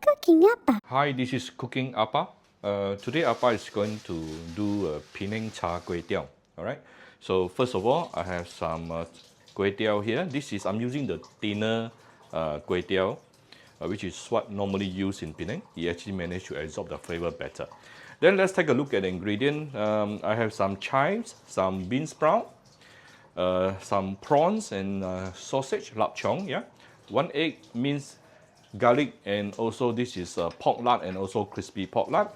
Cooking Appa. Hi, this is Cooking Appa. Today Appa is going to do a Penang char kuay tiaw. Alright, so first of all, I have some kuay tiaw here. I'm using the thinner kuay tiaw, which is what normally used in Penang. It actually managed to absorb the flavor better. Then let's take a look at the ingredient. I have some chives, some bean sprout, some prawns and sausage, lap chong, yeah. 1 egg, minced garlic, and also this is pork lard and also crispy pork lard,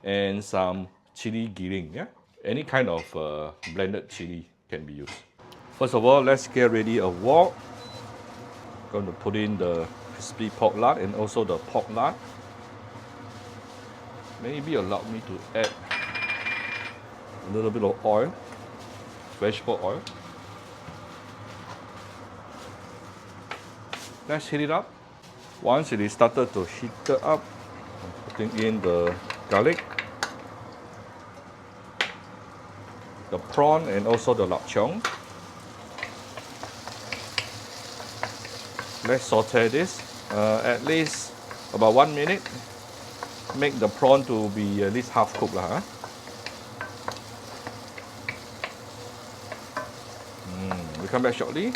and some chili giling, yeah. Any kind of blended chili can be used. First of all, let's get ready a wok. Going to put in the crispy pork lard and also the pork lard. Maybe allow me to add a little bit of oil, vegetable oil. Let's heat it up. Once it is started to heat up, I'm putting in the garlic, the prawn, and also the lap chong. Let's saute this at least about 1 minute. Make the prawn to be at least half cooked. We'll come back shortly.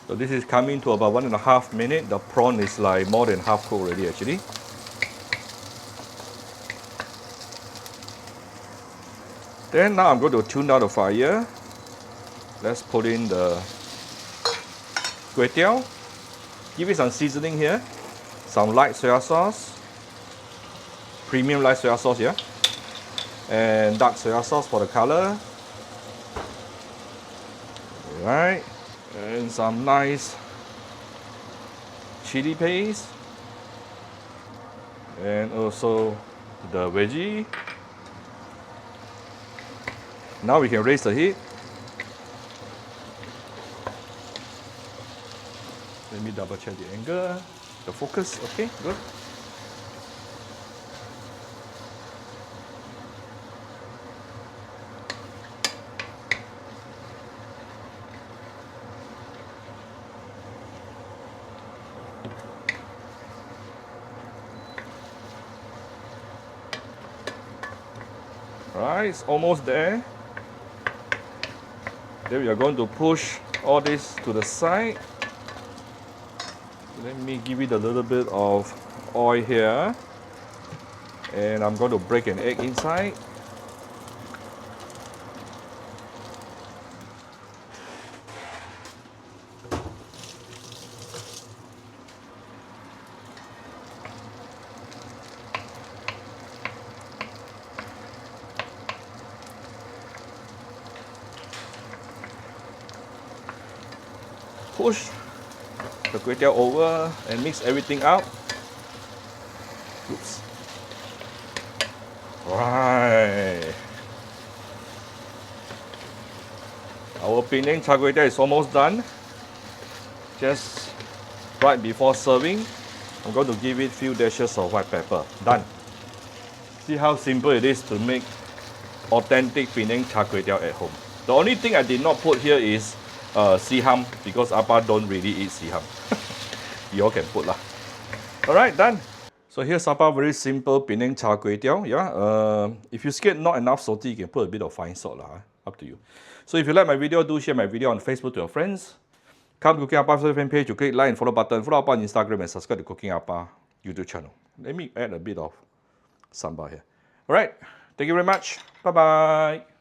So this is coming to about 1.5 minutes. The prawn is like more than half cooked already actually. Then now I'm going to tune down the fire. Let's put in the kuay tiaw. Give it some seasoning here. Some light soya sauce. Premium light soya sauce, yeah. And dark soya sauce for the color. Alright. And some nice chili paste, and also the veggie. Now we can raise the heat. Let me double check the angle, the focus. Okay, good. Alright, it's almost there. Then we are going to push all this to the side. Let me give it a little bit of oil here. And I'm going to break an egg inside. Push the kuay tiaw over and mix everything up. Oops. Right. Our Penang char kuay tiaw is almost done. Just right before serving, I'm going to give it few dashes of white pepper. Done. See how simple it is to make authentic Penang char kuay tiaw at home. The only thing I did not put here is siham, because Appa don't really eat siham. You all can put lah. Alright, done. So here's Appa very simple Penang char kuay tiaw. Yeah. If you scared not enough salty, you can put a bit of fine salt lah. Up to you. So if you like my video, do share my video on Facebook to your friends. Come to Cooking Appa fan page to click like and follow button. Follow Appa on Instagram and subscribe to Cooking Appa YouTube channel. Let me add a bit of sambal here. Alright. Thank you very much. Bye bye.